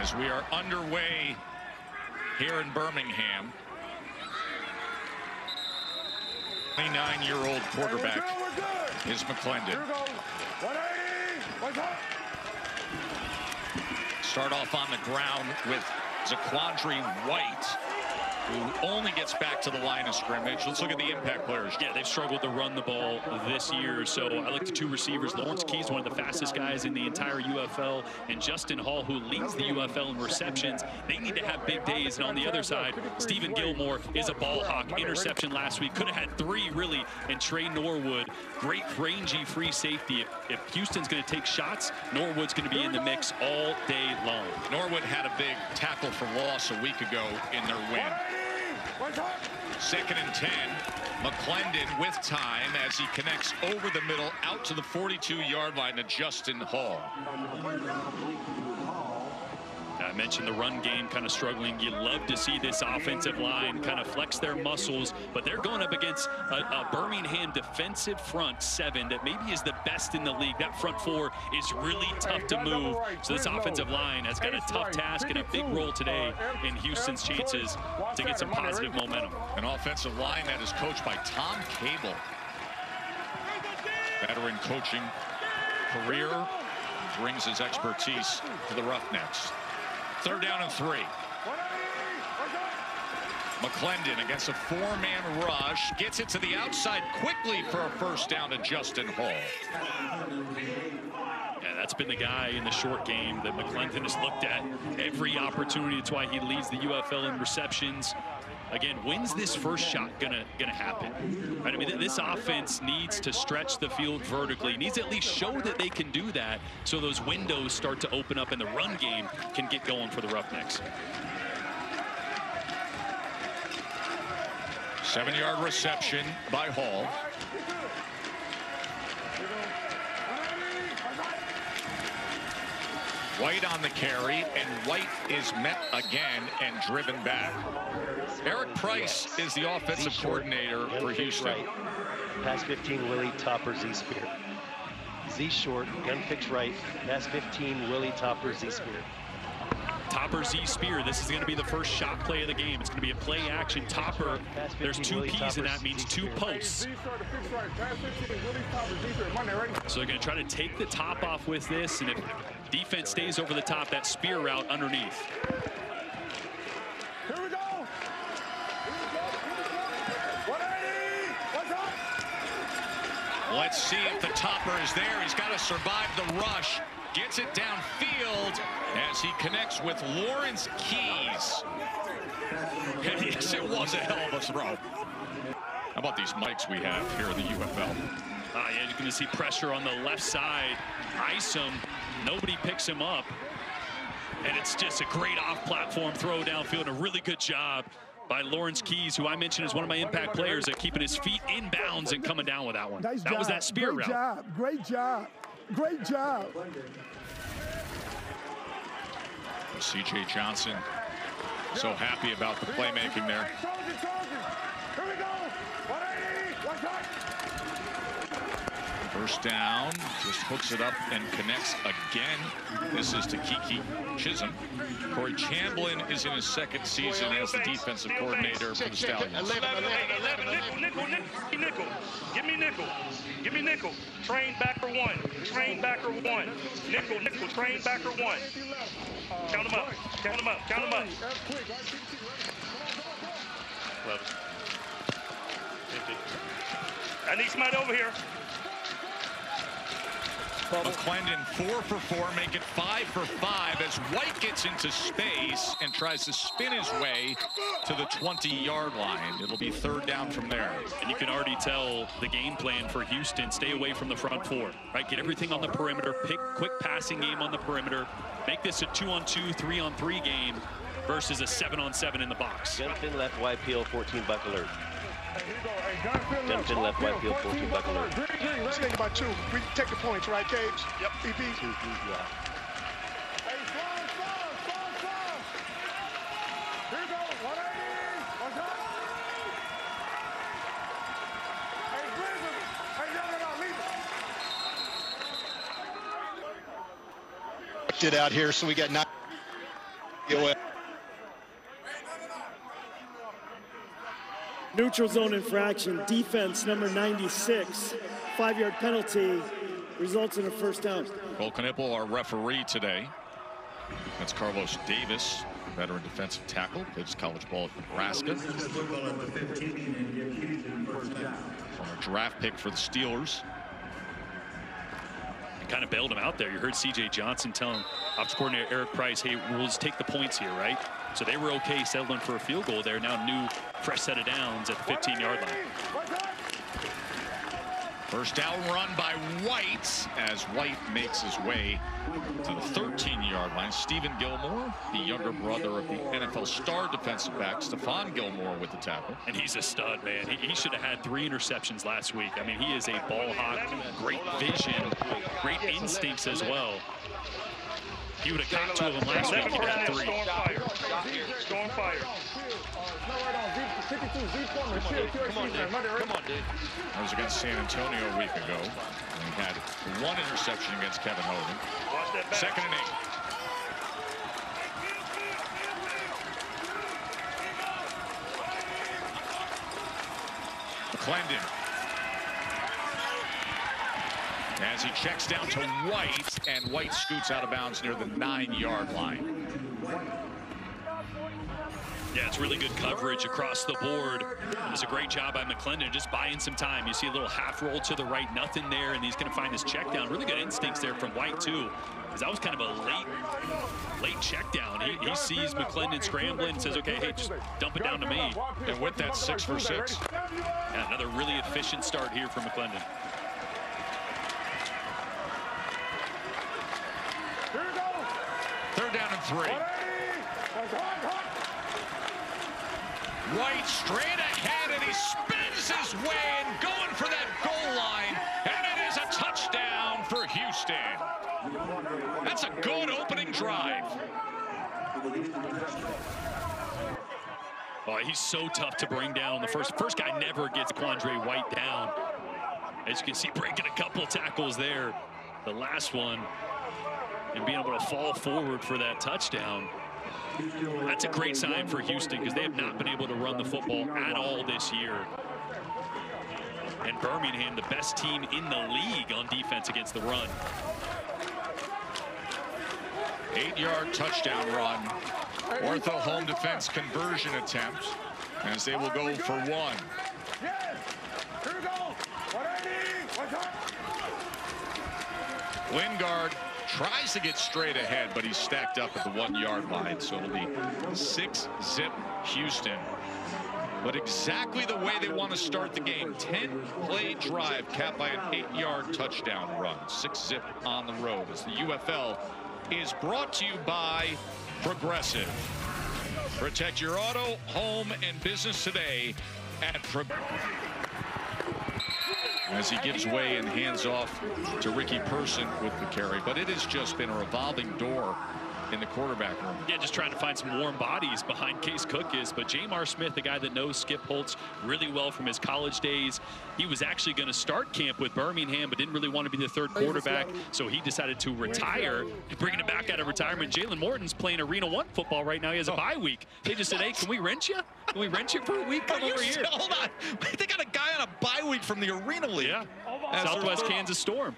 as we are underway here in Birmingham. 29-year-old quarterback is McClendon. Start off on the ground with Zaquandre White, who only gets back to the line of scrimmage. Let's look at the impact players. Yeah, they've struggled to run the ball this year. So I like the two receivers. Lawrence Keys, one of the fastest guys in the entire UFL, and Justin Hall, who leads the UFL in receptions. They need to have big days. And on the other side, Stephen Gilmore is a ball hawk. Interception last week. Could have had 3, really. And Trey Norwood, great rangy free safety. If Houston's going to take shots, Norwood's going to be in the mix all day long. Norwood had a big tackle for loss a week ago in their win. 2nd and 10. McClendon with time as he connects over the middle out to the 42-yard line to Justin Hall. I mentioned the run game kind of struggling. You love to see this offensive line kind of flex their muscles, but they're going up against a Birmingham defensive front 7 that maybe is the best in the league. That front 4 is really tough to move. So this offensive line has got a tough task and a big role today in Houston's chances to get some positive momentum. An offensive line that is coached by Tom Cable. Veteran coaching career, brings his expertise to the Roughnecks. 3rd down and 3. McClendon against a 4-man rush. Gets it to the outside quickly for a 1st down to Justin Hall. Yeah, that's been the guy in the short game that McClendon has looked at every opportunity. That's why he leads the UFL in receptions. Again, when's this first shot gonna happen? Right? I mean, this offense needs to stretch the field vertically. Needs to at least show that they can do that, so those windows start to open up and the run game can get going for the Roughnecks. 7-yard reception by Hall. White on the carry, and White is met again and driven back. Eric Price is the offensive coordinator for Houston. Right. Pass 15, Willie Topper, Z Spear. Z short, gun fix right. Pass 15, Willie Topper, Z Spear. Topper, Z Spear. This is going to be the first shot play of the game. It's going to be a play action Topper. There's 2 P's, and that means 2 posts. So they're going to try to take the top off with this, and if defense stays over the top, that spear route underneath. Here we go. Let's see if the Topper is there. He's got to survive the rush. Gets it downfield as he connects with Lawrence Keys. And yes, it was a hell of a throw. How about these mics we have here in the UFL? Yeah, you're going to see pressure on the left side. Ice him. Nobody picks him up. And it's just a great off-platform throw downfield. A really good job by Lawrence Keys, who I mentioned is one of my impact players at keeping his feet in bounds and coming down with that one. Nice that job. Was that spear Great route. Job. Great job. Great job. C.J. Johnson, so happy about the playmaking there. Here we go. 180. Watch out. 1st down, just hooks it up and connects again. This is to Kiki Chisholm. Corey Chamblin is in his 2nd season as the defensive coordinator for the Stallions. 11, nickel. Give me nickel. Give me nickel. Train backer 1. Train backer 1. Nickel. Train backer 1. Count them up. Count them up. Count them up. 11. 50. I need somebody over here. McClendon 4 for 4, make it 5 for 5 as White gets into space and tries to spin his way to the 20-yard line. It'll be 3rd down from there. And you can already tell the game plan for Houston. Stay away from the front 4, right? Get everything on the perimeter, pick quick passing game on the perimeter, make this a 2-on-2, 3-on-3 game versus a 7-on-7 in the box. Gunfin left, wide peel, 14 buck alert. Gunfin left, wide peel, 14 buck alert. Let's think about 2. We take the points, right, Cage? Yep. EP? 2 feet, yeah. Hey, slow. Here we go. 180. Watch out. Hey, Blizzard. Hey, no, leave it. Out here, so we got 9. Neutral zone infraction, defense number 96, 5-yard penalty, results in a first down. Cole Knippel, our referee today. That's Carlos Davis, veteran defensive tackle, plays college ball at Nebraska. Former draft pick for the Steelers. Kind of bailed him out there. You heard C.J. Johnson telling offensive coordinator Eric Price, hey, we'll just take the points here, right? So they were okay settling for a field goal there. Now new fresh set of downs at the 15-yard line. First down run by White as White makes his way to the 13-yard line. Stephen Gilmore, the younger brother of the NFL star defensive back, Stephon Gilmore with the tackle. And he's a stud, man. He should have had 3 interceptions last week. I mean, he is a ball hawk, great vision, great instincts as well. He would have caught 2 of them last week. He'd have had 3. Storm fire. That was against San Antonio a week ago. And he had 1 interception against Kevin Hogan. Watch that back. 2nd and 8. McClendon. As he checks down to White, and White scoots out of bounds near the 9-yard line. Yeah, it's really good coverage across the board. It was a great job by McClendon, just buying some time. You see a little half roll to the right, nothing there, and he's going to find his check down. Really good instincts there from White, too, because that was kind of a late check down. He sees McClendon scrambling and says, okay, hey, just dump it down to me. And with that, 6 for 6. Yeah, another really efficient start here from McClendon. Third down and 3. White straight ahead, and he spins his way and going for that goal line, and it is a touchdown for Houston. That's a good opening drive. Oh, he's so tough to bring down. The first guy never gets Quandre White down. As you can see, breaking a couple tackles there. The last one, and being able to fall forward for that touchdown. That's a great sign for Houston because they have not been able to run the football at all this year. And Birmingham, the best team in the league on defense against the run. 8-yard touchdown run. Ortho home defense conversion attempt as they will go for 1. Lingard tries to get straight ahead, but he's stacked up at the 1-yard line, so it'll be 6-zip Houston. But exactly the way they want to start the game. 10-play drive capped by an 8-yard touchdown run. 6-zip on the road as the UFL is brought to you by Progressive. Protect your auto, home, and business today at Progressive. As he gives way and hands off to Ricky Person with the carry. But it has just been a revolving door in the quarterback room. Yeah, just trying to find some warm bodies behind Case Cook is. But Jamar Smith, the guy that knows Skip Holtz really well from his college days, he was actually going to start camp with Birmingham, but didn't really want to be the 3rd quarterback. So he decided to retire, bringing him back out of retirement. Jalen Morton's playing Arena 1 football right now. He has a bye week. They just said, hey, can we rent you? Can we rent you for a week? Come over here. Hold on. They got a guy on a bye week from the Arena League. Yeah. Southwest Kansas Storm.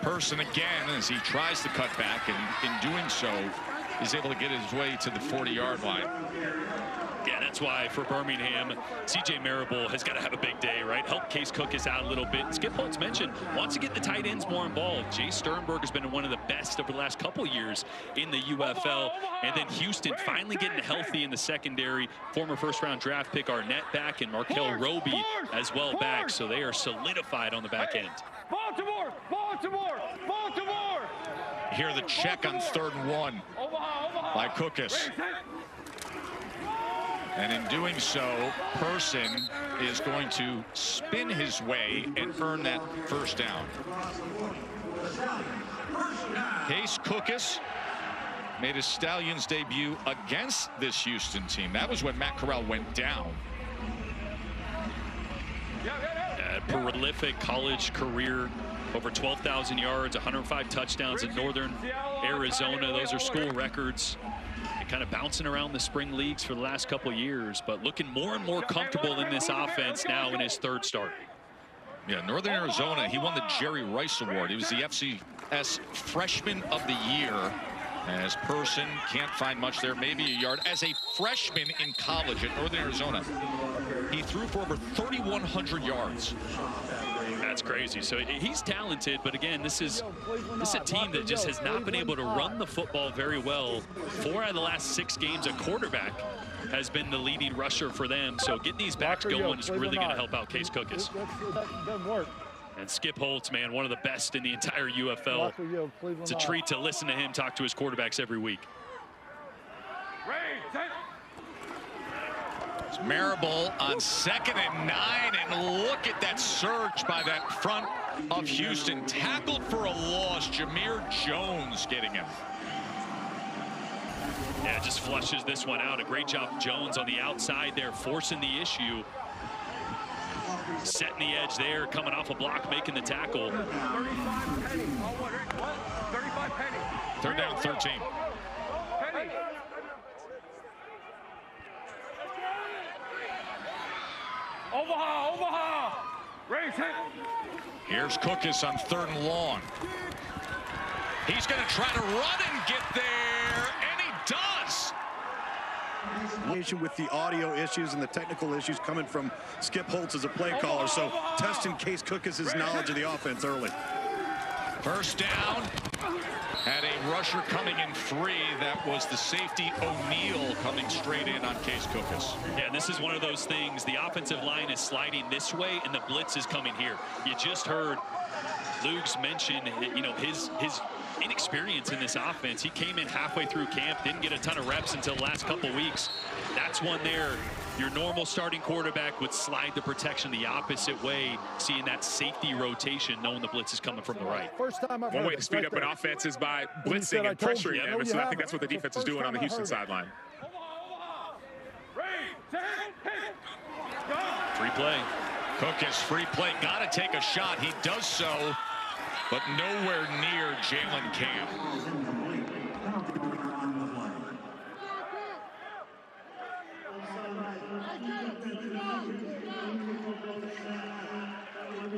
Person again as he tries to cut back, and in doing so is able to get his way to the 40-yard line. Yeah, that's why for Birmingham, C.J. Marable has got to have a big day, right? Help Case Cook us out a little bit. Skip Holtz mentioned, wants to get the tight ends more involved. Jay Sternberg has been one of the best over the last couple years in the UFL. And then Houston finally getting healthy in the secondary. Former first-round draft pick Arnett back, and Markel Roby as well back. So they are solidified on the back end. Baltimore! Baltimore! Baltimore! Here the check on 3rd and 1 by Cookus. And in doing so, Person is going to spin his way and earn that first down. Case Cookus made his Stallions debut against this Houston team. That was when Matt Corral went down. Prolific college career Over 12,000 yards, 105 touchdowns in Northern Arizona. Those are school records. And kind of bouncing around the spring leagues for the last couple of years, but looking more and more comfortable in this offense now in his third start. Yeah, Northern Arizona, he won the Jerry Rice Award. He was the FCS Freshman of the Year. As Person can't find much there, maybe a yard. As a freshman in college at Northern Arizona, he threw for over 3,100 yards. That's crazy. So he's talented, but again, this is a team that just has not been able to run the football very well. 4 out of the last 6 games, a quarterback has been the leading rusher for them. So getting these backs going is really going to help out Case Cookus. Doesn't work. And Skip Holtz, man, one of the best in the entire UFL. It's a treat to listen to him talk to his quarterbacks every week. It's Marable on 2nd and 9, and look at that surge by that front of Houston. Tackled for a loss. Jameer Jones getting him. Yeah, just flushes this one out. A great job, Jones, on the outside there, forcing the issue. Setting the edge there, coming off a block, making the tackle. 35 penny. What? 35 penny. 3rd down, 13. Penny. Overhaul. Raise hit. Here's Cookus on 3rd and long. He's going to try to run and get there, and he does. With the audio issues and the technical issues coming from Skip Holtz as a play caller, so testing Case Cookus' knowledge of the offense early. 1st down. Had a rusher coming in free. That was the safety O'Neal coming straight in on Case Cookus. Yeah, this is one of those things. The offensive line is sliding this way, and the blitz is coming here. You just heard Luke's mention, you know, his inexperience in this offense. He came in halfway through camp, didn't get a ton of reps until the last couple weeks. That's one there. Your normal starting quarterback would slide the protection the opposite way, seeing that safety rotation, knowing the blitz is coming from the right. First time I've One heard way to speed up an offense is by blitzing and pressuring them. And so I think that's what the defense is doing on the Houston sideline. 3 play. Cookus, free play, got to take a shot. He does so, but nowhere near Jalen Camp.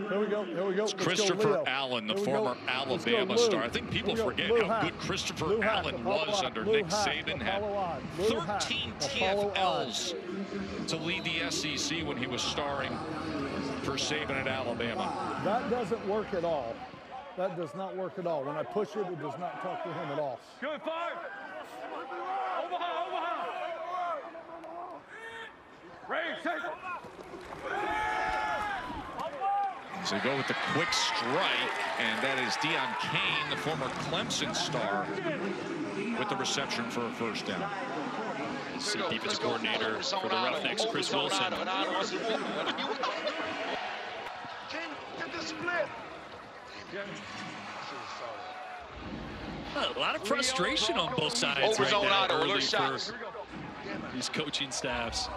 Here we go. It's Christopher Allen, the former Alabama star. I think people forget how good Christopher Allen was under Nick Saban. Had 13 TFLs to lead the SEC when he was starring for Saban at Alabama. That doesn't work at all. That does not work at all. When I push it, it does not talk to him at all. Good five. Overhaul. Raise, take it. So they go with the quick strike, and that is Deon Cain, the former Clemson star, with the reception for a 1st down. Defensive coordinator for the Roughnecks, Chris Wilson. A lot of frustration on both sides right now early for these coaching staffs.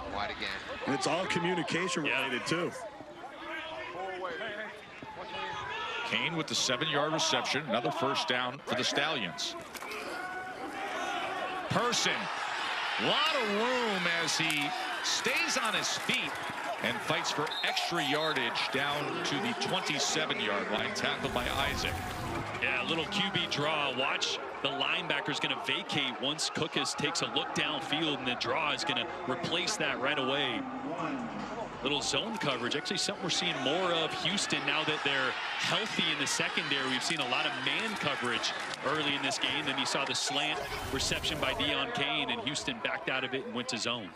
And it's all communication related too. Cain with the 7-yard reception, another 1st down for the Stallions. Person, a lot of room as he stays on his feet and fights for extra yardage down to the 27-yard line, tackled by Isaac. Yeah, a little QB draw. Watch, the linebacker's going to vacate once Cookus takes a look downfield, and the draw is going to replace that right away. Little zone coverage, actually something we're seeing more of Houston now that they're healthy in the secondary. We've seen a lot of man coverage early in this game. Then you saw the slant reception by Deon Cain, and Houston backed out of it and went to zone.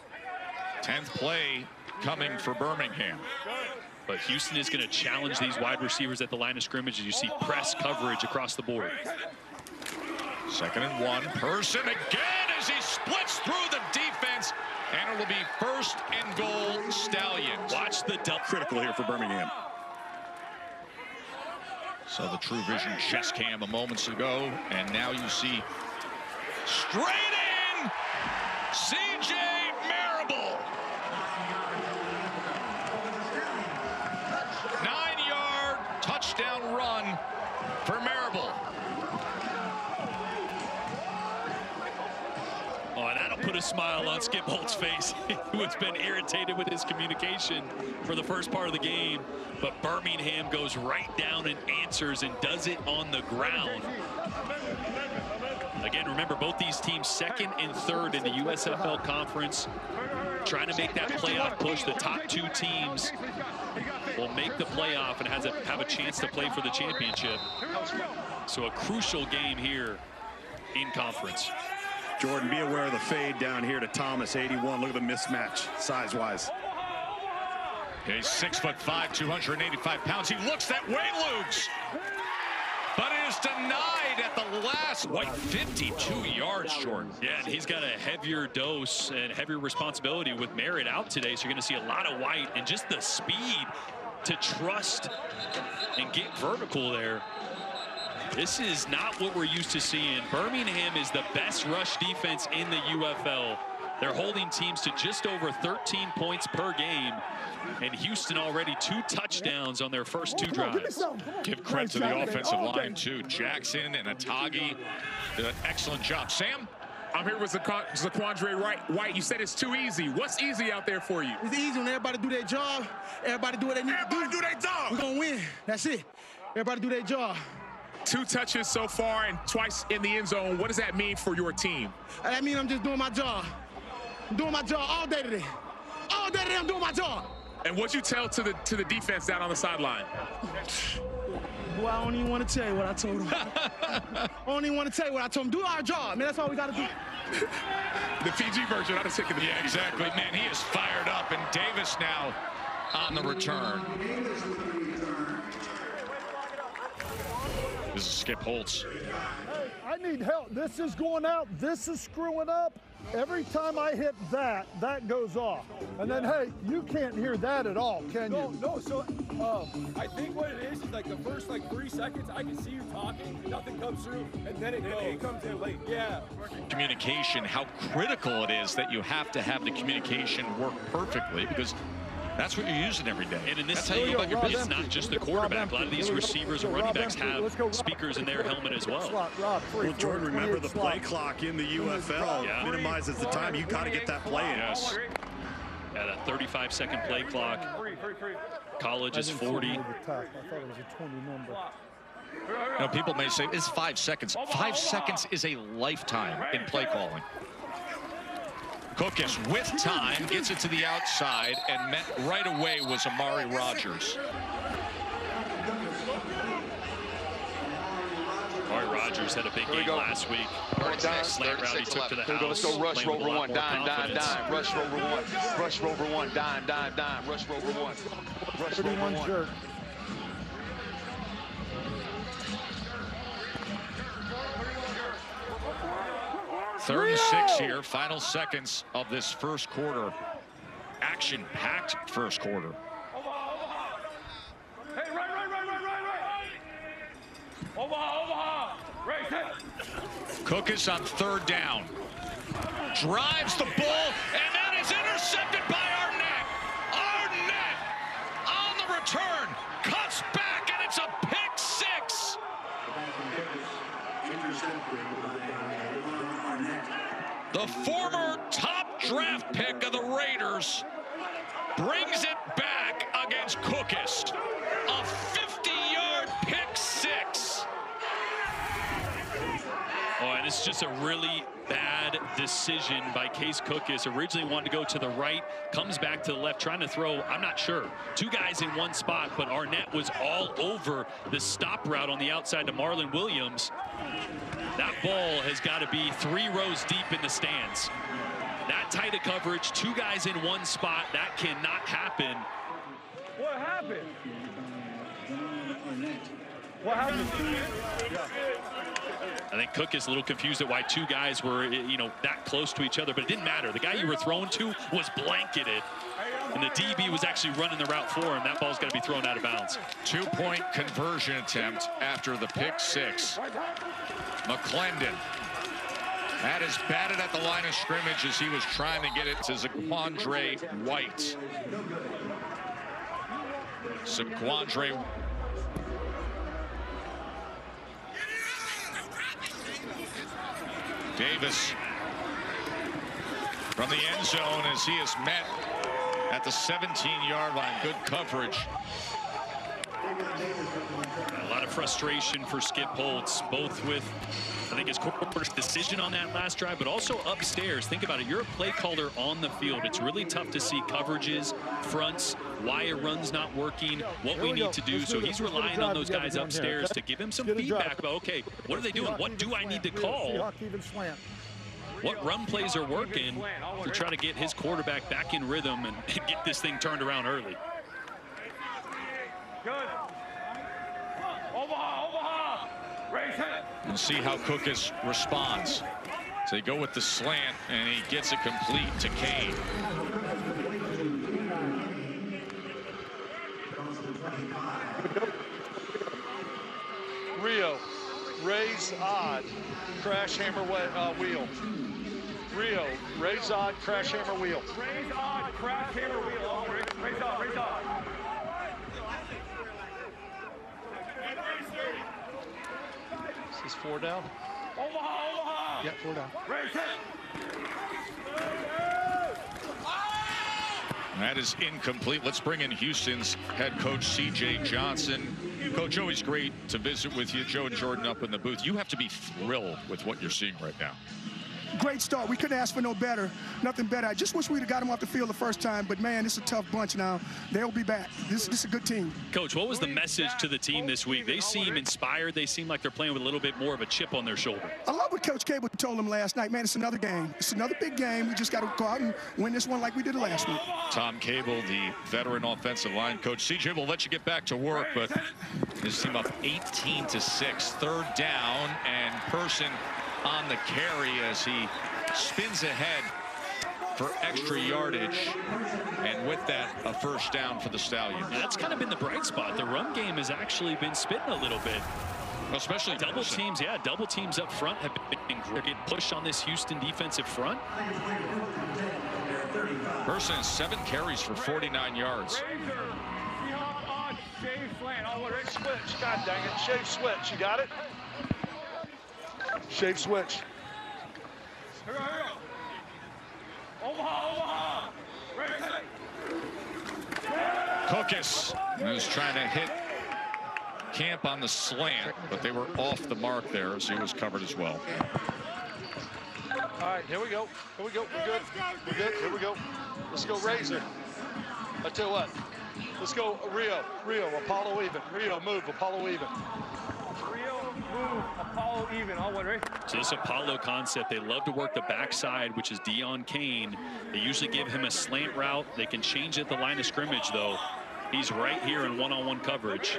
10th play coming for Birmingham. But Houston is going to challenge these wide receivers at the line of scrimmage as you see press coverage across the board. 2nd and 1. Person again as he splits through the defense, and it'll be 1st and goal Stallions. Watch the double. Critical here for Birmingham. So the True Vision chest cam a moments ago, and now you see straight in C.J. Marable. 9-yard touchdown run put a smile on Skip Holt's face, who has been irritated with his communication for the first part of the game. But Birmingham goes right down and answers and does it on the ground. Again, remember, both these teams second and third in the USFL Conference, trying to make that playoff push. The top two teams will make the playoff and have a chance to play for the championship. So a crucial game here in conference. Jordan, be aware of the fade down here to Thomas, 81. Look at the mismatch size-wise. He's 6'5", 285 pounds. He looks that way, Luke's. But it is denied at the last, 52 yards short. Yeah, and he's got a heavier dose and heavier responsibility with Merritt out today. So you're going to see a lot of White and just the speed to trust and get vertical there. This is not what we're used to seeing. Birmingham is the best rush defense in the UFL. They're holding teams to just over 13 points per game. And Houston already 2 touchdowns on their first 2 drives. Give credit to the offensive line, too. Jackson and Atagi did an excellent job. Sam? I'm here with Zaquandre White. You said it's too easy. What's easy out there for you? It's easy when everybody do their job. Everybody do what they need to do. Everybody do their job. We're going to win. That's it. Everybody do their job. 2 touches so far and twice in the end zone. What does that mean for your team? That means I'm just doing my job. I'm doing my job all day today. All day today, I'm doing my job. And what you tell to the defense down on the sideline? Boy, I don't even want to tell you what I told them. I don't even want to tell you what I told them. Do our job, man. That's all we got to do. The PG version. I was thinking. Yeah, exactly, man. He is fired up, and Davis now on the return. This is Skip Holtz. Hey, I need help. This is going out. This is screwing up. Every time I hit that, that goes off. And then, hey, you can't hear that at all, can you? No, so I think what it is like the first 3 seconds, I can see you talking, nothing comes through, and then it comes in late. Yeah. Communication, how critical it is that you have to have the communication work perfectly, because that's what you're using every day. And in this how you your business, not just the quarterback. A lot of these receivers and running backs have speakers in their helmet as well. Well, Jordan, remember the play clock in the UFL minimizes the time. You got to get that play in. Yes. Yeah, that 35-second play clock. College is 40. I thought it was a 20 number. Now, people may say, it's 5 seconds. 5 seconds is a lifetime in play calling. Cookus with time gets it to the outside, and met right away was Amari Rogers. Amari Rogers had a big game last week. Slant route he took to the house. Let's go rush Rover 1, dime, rush Rover 1, rush Rover 1, dime, rush Rover 1, rush Rover 1. Jerk. Third and 6 here, final seconds of this first quarter. Action-packed first quarter. Hey, right. Omaha. Right there. Cookus on 3rd down. Drives the ball, and that is intercepted by Arnett. Arnett on the return. Cuts back, and it's a pick 6. The former top draft pick of the Raiders brings it back against Cookus. A 50-yard pick 6. Oh, and it's just a really bad decision by Case Cookus. Originally wanted to go to the right, comes back to the left, trying to throw, I'm not sure, 2 guys in one spot, but Arnett was all over the stop route on the outside to Marlon Williams. That ball has got to be 3 rows deep in the stands. That tight of coverage, 2 guys in one spot, that cannot happen. What happened? What happened? I think Cook is a little confused at why 2 guys were, that close to each other, but it didn't matter. The guy you were throwing to was blanketed, and the DB was actually running the route for him. That ball's got to be thrown out of bounds. 2-point conversion attempt after the pick 6. McClendon. That is batted at the line of scrimmage as he was trying to get it to Zaquandre White. Zaquandre. Davis from the end zone as he is met at the 17-yard line. Good coverage. A lot of frustration for Skip Holtz, both with, I think, his quarterback's decision on that last drive, but also upstairs. Think about it. You're a play caller on the field. It's really tough to see coverages, fronts, why a run's not working, what we need to do. So he's relying on those guys upstairs to give him some feedback about, okay, what are they doing? What do I need to call? What run plays are working to try to get his quarterback back in rhythm and get this thing turned around early. Good. Omaha. Raise it. And see how Cookus responds. So they go with the slant, and he gets it complete to Kane. Rio, raise odd, crash hammer wheel. Rio, raise odd, crash hammer wheel. Raise odd, crash hammer wheel. Raise odd. This is 4 down. Omaha. Yeah, 4 down. Raise it. That is incomplete. Let's bring in Houston's head coach, C.J. Johnson. Coach, always great to visit with you. Joe and Jordan up in the booth. You have to be thrilled with what you're seeing right now. Great start. We couldn't ask for no better. Nothing better. I just wish we'd have got him off the field the first time, but man, it's a tough bunch now. They'll be back. This is a good team. Coach, what was the message to the team this week? They seem inspired. They seem like they're playing with a little bit more of a chip on their shoulder. I love what Coach Cable told them last night. Man, it's another game. It's another big game. We just got to go out and win this one like we did last week. Tom Cable, the veteran offensive line coach. CJ will let you get back to work, but his team up 18-6. 3rd down, and Person on the carry as he spins ahead for extra yardage, and with that, a 1st down for the Stallions. Yeah, that's kind of been the bright spot. The run game has actually been spitting a little bit. Especially double teams, yeah, double teams up front have been get pushed on this Houston defensive front. Person has 7 carries for 49 yards. Switch, God dang it, shave switch, you got it? Shave switch. Omaha. Cookus is trying to hit Camp on the slant, but they were off the mark there as he was covered as well. All right, here we go. We're good. Here we go. Let's go Razor. I tell you what. Let's go Rio, Apollo even. Rio, move, Apollo even. Rio, move, Apollo even. All one, right? So this Apollo concept, they love to work the backside, which is Deon Cain. They usually give him a slant route. They can change it at the line of scrimmage, though. He's right here in one-on-one coverage.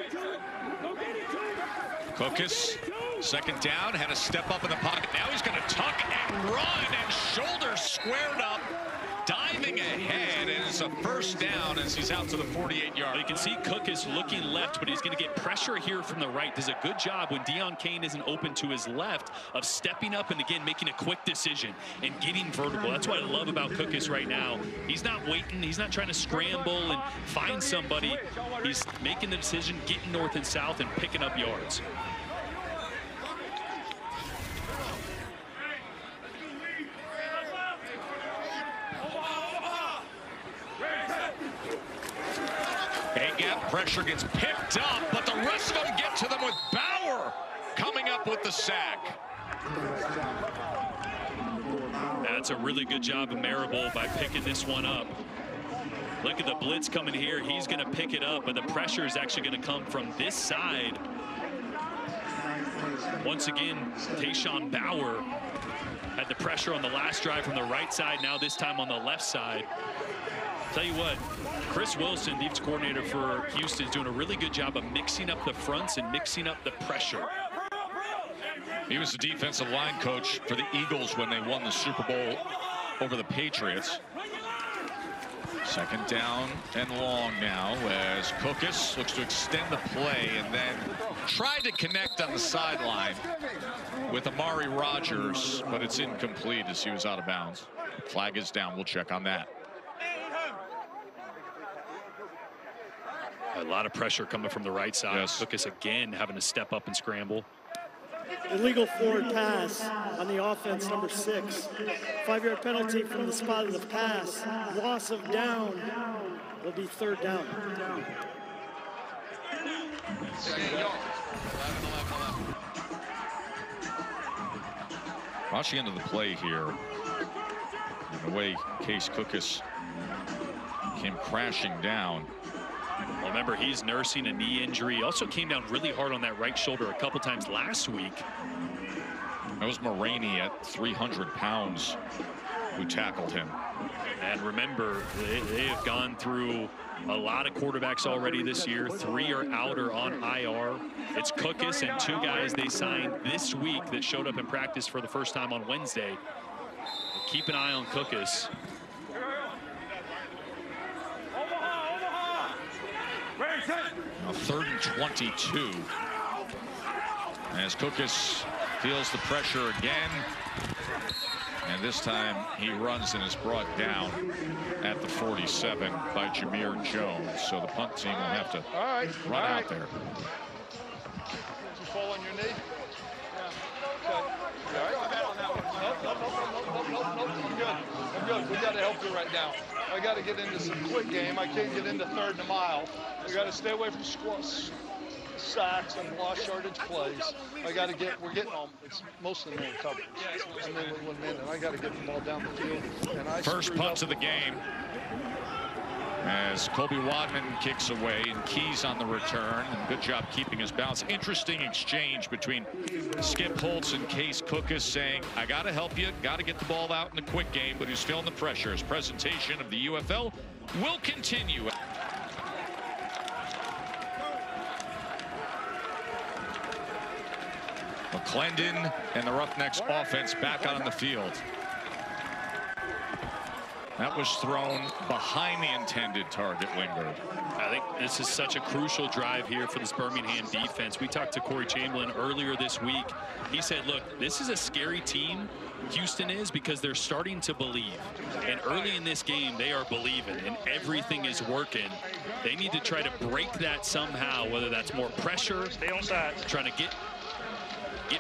Cookus, 2nd down, had to step up in the pocket. Now he's going to tuck and run, and shoulders squared up, diving ahead, and it's a 1st down as he's out to the 48-yard. You can see Cookus looking left, but he's going to get pressure here from the right. Does a good job when Deon Cain isn't open to his left of stepping up and, again, making a quick decision and getting vertical. That's what I love about Cookus right now. He's not waiting. He's not trying to scramble and find somebody. He's making the decision, getting north and south, and picking up yards. A-gap pressure gets picked up, but the rest of them get to them with Bauer coming up with the sack. That's a really good job of Marable by picking this one up. Look at the blitz coming here. He's going to pick it up, but the pressure is actually going to come from this side. Once again, Tayshawn Bauer had the pressure on the last drive from the right side. Now this time on the left side. Tell you what, Chris Wilson, defense coordinator for Houston, is doing a really good job of mixing up the fronts and mixing up the pressure. He was the defensive line coach for the Eagles when they won the Super Bowl over the Patriots. 2nd down and long now as Cookus looks to extend the play and then tried to connect on the sideline with Amari Rogers, but it's incomplete as he was out of bounds. Flag is down. We'll check on that. A lot of pressure coming from the right side. Yes. Cookus again having to step up and scramble. Illegal forward pass on the offense, number 6. 5-yard penalty from the spot of the pass. Loss of down will be 3rd down. Watching into the play here, and the way Case Cookus came crashing down. Well, remember, he's nursing a knee injury. He also came down really hard on that right shoulder a couple times last week. That was Maraney at 300 pounds who tackled him. And remember, they have gone through a lot of quarterbacks already this year. 3 are out or on IR. It's Cookus and 2 guys they signed this week that showed up in practice for the first time on Wednesday. But keep an eye on Cookus. A 3rd and 22. As Cookus feels the pressure again. And this time he runs and is brought down at the 47 by Jameer Jones. So the punt team will have to run out there. Did you fall on your knee? Yeah. Okay. All right. Nope. I'm good. We got to help you right now. I got to get into some quick game. I can't get into 3rd and a mile. We got to stay away from sacks and lost yardage plays. We're getting them. It's mostly man coverage. And then with 1 minute, I got to get the ball down the field. And First punt of the game as Colby Wadman kicks away and Keys on the return. And good job keeping his balance. Interesting exchange between Skip Holtz and Case Cookus saying, I got to help you, got to get the ball out in the quick game, but he's feeling the pressure. His presentation of the UFL will continue. McClendon and the Roughnecks offense back out on the field. That was thrown behind the intended target, Wingard. I think this is such a crucial drive here for this Birmingham defense. We talked to Corey Chamberlain earlier this week. He said, look, this is a scary team, Houston is, because they're starting to believe. And early in this game, they are believing, and everything is working. They need to try to break that somehow, whether that's more pressure, stay on sides, trying to get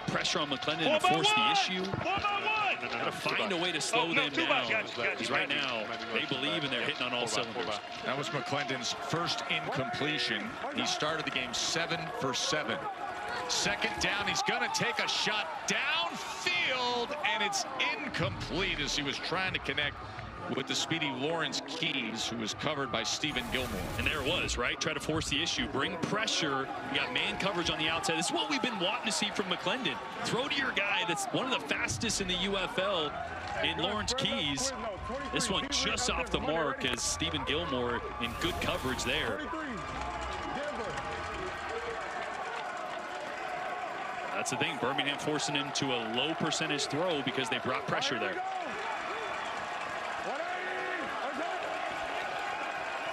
pressure on McClendon and force the issue. Got to find a way to slow them down. Because right now, they believe and they're hitting on all cylinders. That was McClendon's first incompletion. He started the game 7 for 7. 2nd down, he's going to take a shot downfield, and it's incomplete as he was trying to connect with the speedy Lawrence Keys, who was covered by Stephen Gilmore. And there it was, right? Try to force the issue, bring pressure. You got man coverage on the outside. This is what we've been wanting to see from McClendon. Throw to your guy that's one of the fastest in the UFL in Lawrence Keys. This one just off the mark as Stephen Gilmore in good coverage there. That's the thing, Birmingham forcing him to a low percentage throw because they brought pressure there.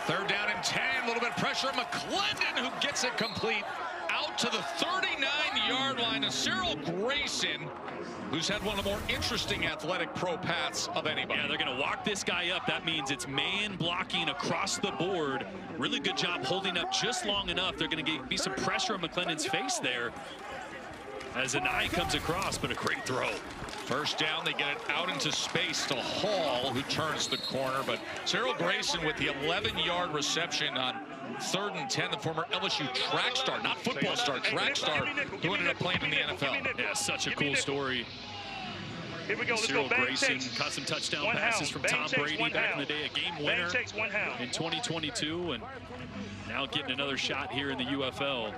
3rd down and 10, a little bit of pressure. McClendon, who gets it complete out to the 39-yard line. And Cyril Grayson, who's had one of the more interesting athletic pro paths of anybody. Yeah, they're going to walk this guy up. That means it's man blocking across the board. Really good job holding up just long enough. They're going to be some pressure on McClendon's face there as an eye comes across, but a great throw. 1st down, they get it out into space to Hall, who turns the corner. But Cyril Grayson with the 11-yard reception on 3rd and 10, the former LSU track star, not football star, track star, who ended up playing in the NFL. Yeah, such a cool story. Here we go. Let's Cyril go. Grayson caught some touchdown passes from Tom Brady back in the day, a game winner in 2022, and now getting another shot here in the UFL.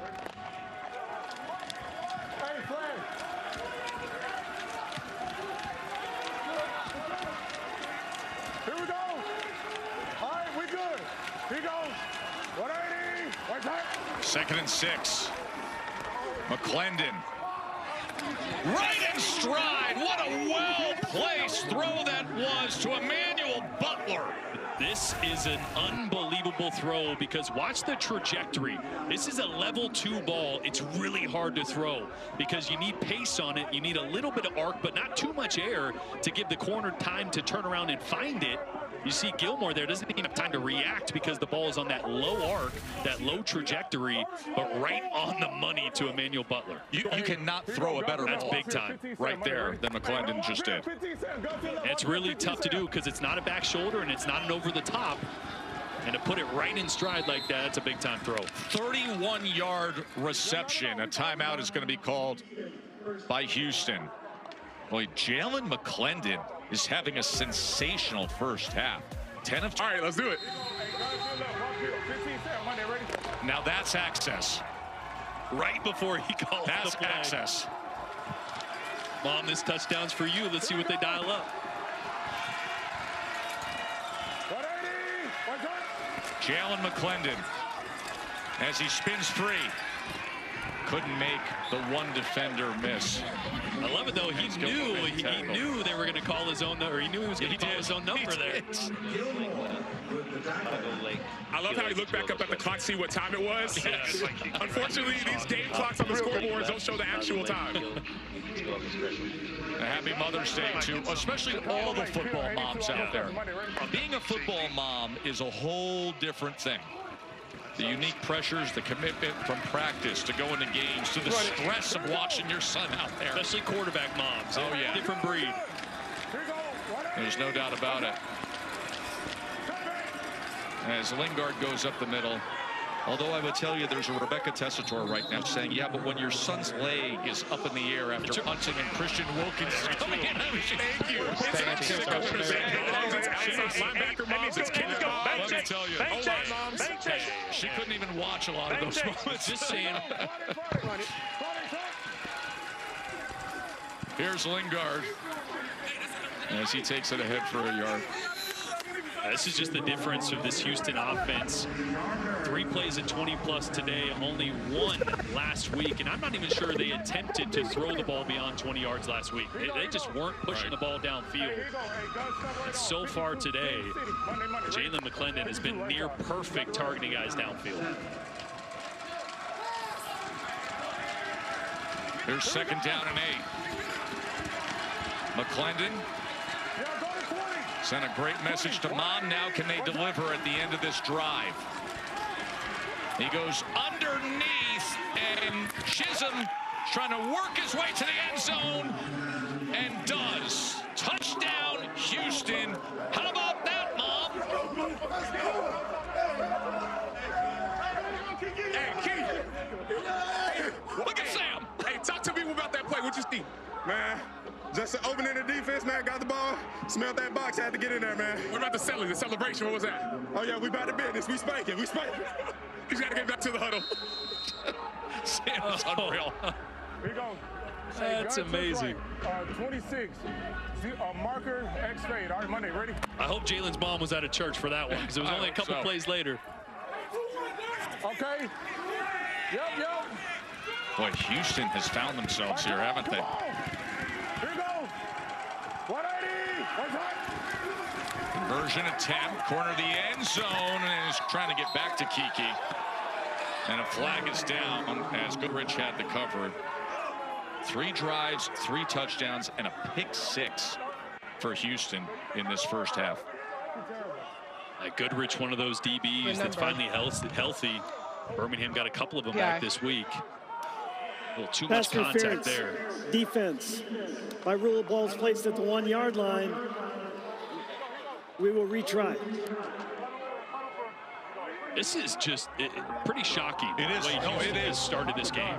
Here we go. All right, we good. Here goes. 180. 2nd and 6. McClendon. Right in stride. What a well-placed throw that was to Emmanuel Butler. This is an unbelievable throw because watch the trajectory. This is a level 2 ball. It's really hard to throw because you need pace on it. You need a little bit of arc, but not too much air to give the corner time to turn around and find it. You see Gilmore there doesn't even have time to react because the ball is on that low arc, that low trajectory, but right on the money to Emmanuel Butler. You cannot throw a better That's ball big time right there than McClendon just did. And it's really tough to do because it's not a back shoulder and it's not an over the top. And to put it right in stride like that, it's a big time throw. 31-yard reception. A timeout is going to be called by Houston. Boy, Jalen McClendon is having a sensational first half. 10 of 2. All right, let's do it. Now that's access. Right before he calls the play. Access. Mom, this touchdown's for you. Let's see what they dial up. Jalen McClendon, as he spins free, couldn't make the one defender miss. I love it though. He knew they were going to call his own, or he knew he was going to call his own number there. I love how he looked back up at the clock, see what time it was. Yes. Unfortunately, these game clocks on the scoreboards don't show the actual time. A happy Mother's Day to especially all the football moms out there. Being a football mom is a whole different thing. The unique pressures, the commitment from practice to go into games, to the stress of watching your son out there. Especially quarterback moms. Oh, yeah. Different breed. There's no doubt about it. As Lingard goes up the middle, although I would tell you there's a Rebecca Tessitore right now saying, yeah, but when your son's leg is up in the air after punching and Christian Wilkins is coming in. Thank you. Linebacker moms, it's kicker moms. Let me tell you, O-line moms, she couldn't even watch a lot of those moments. Just saying. Here's Lingard as he takes it ahead for a yard. This is just the difference of this Houston offense. 3 plays at 20+ today, only 1 last week. And I'm not even sure they attempted to throw the ball beyond 20 yards last week. They just weren't pushing the ball downfield. And so far today, Jalen McClendon has been near perfect targeting guys downfield. Here's 2nd down and 8. McClendon sent a great message to Mom. Now can they deliver at the end of this drive? He goes underneath, and Chisholm trying to work his way to the end zone, and does. Touchdown, Houston. How about that, Mom? Hey, Keith. Look at Sam. Hey, talk to me about that play. What you see? Man, just an opening in the defense, man. Got the ball, smelled that box, had to get in there, man. What about the celebration? What was that? Oh, yeah, we about to business. We spanking. He's got to get back to the huddle. Sam's unreal. Here you go. That's amazing. 26, marker, X-fade. All right, Monday, ready? I hope Jalen's mom was at a church for that one because it was only a couple plays later. Okay. Yep. Boy, Houston has found themselves here, haven't they? Here we go. 180. Conversion attempt, corner of the end zone, and is trying to get back to Kiki. And a flag is down as Goodrich had the cover. 3 drives, 3 touchdowns, and a pick-6 for Houston in this first half. Goodrich, one of those DBs that's finally healthy. Birmingham got a couple of them back this week. A little too much contact there. Defense. By rule of balls placed at the 1-yard line, we will retry. This is just pretty shocking. It is. It is. Started this game.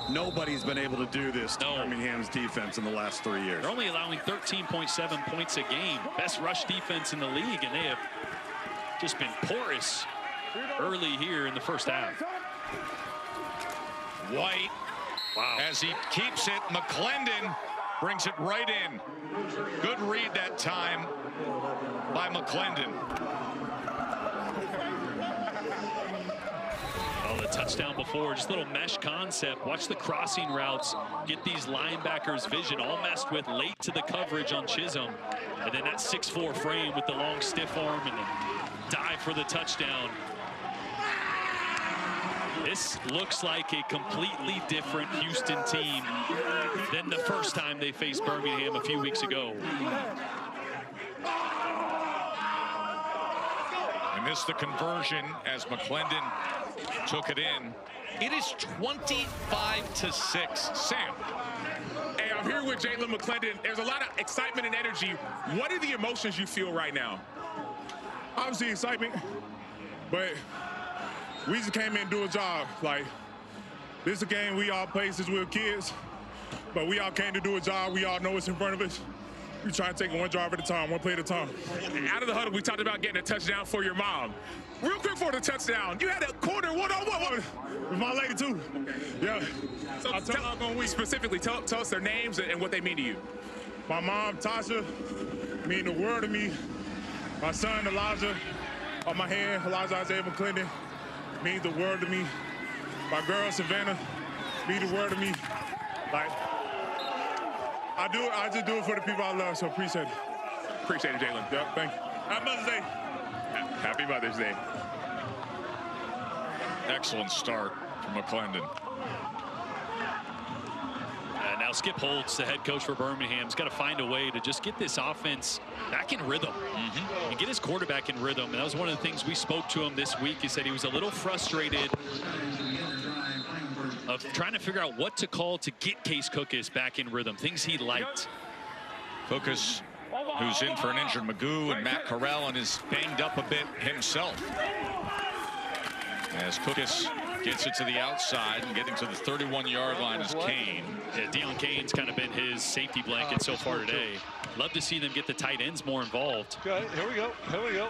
Nobody's been able to do this to Birmingham's defense in the last 3 years. They're only allowing 13.7 points a game. Best rush defense in the league, and they have just been porous early here in the first half. White, as he keeps it, McClendon brings it right in. Good read that time by McClendon. Oh, the touchdown before, just a little mesh concept. Watch the crossing routes, get these linebackers' vision all messed with late to the coverage on Chisholm. And then that 6'4" frame with the long stiff arm and the dive for the touchdown. This looks like a completely different Houston team than the first time they faced Birmingham a few weeks ago. And missed the conversion as McClendon took it in. It is 25-6. Sam. Hey, I'm here with Jalen McClendon. There's a lot of excitement and energy. What are the emotions you feel right now? Obviously excitement, but we just came in and do a job. Like, this is a game we all play since we were kids, but we all came to do a job. We all know what's in front of us. We try to take it one drive at a time, one play at a time. Out of the huddle, we talked about getting a touchdown for your mom. Real quick for the touchdown, you had a corner one-on-one. With my lady, too. Yeah. So specifically, tell us their names and what they mean to you. My mom, Tasha, mean the world to me. My son, Elijah, on my hand, Elijah Isaiah McClendon, means the world to me. My girl, Savannah, means the world to me. Like, I just do it for the people I love, so appreciate it. Appreciate it, Jalen. Yep, thank you. Happy Mother's Day. Happy Mother's Day. Excellent start from McClendon. Now Skip Holtz, the head coach for Birmingham, has got to find a way to just get this offense back in rhythm and get his quarterback in rhythm. And that was one of the things we spoke to him this week. He said he was a little frustrated of trying to figure out what to call to get Case Cookus back in rhythm, things he liked. Cookus, who's in for an injured Magoo, and Matt Corral, and is banged up a bit himself. As Cookus gets it to the outside and getting to the 31-yard line is Kane. Yeah, Deon Kane's kind of been his safety blanket so far today. Love to see them get the tight ends more involved. Okay, here we go. Here we go.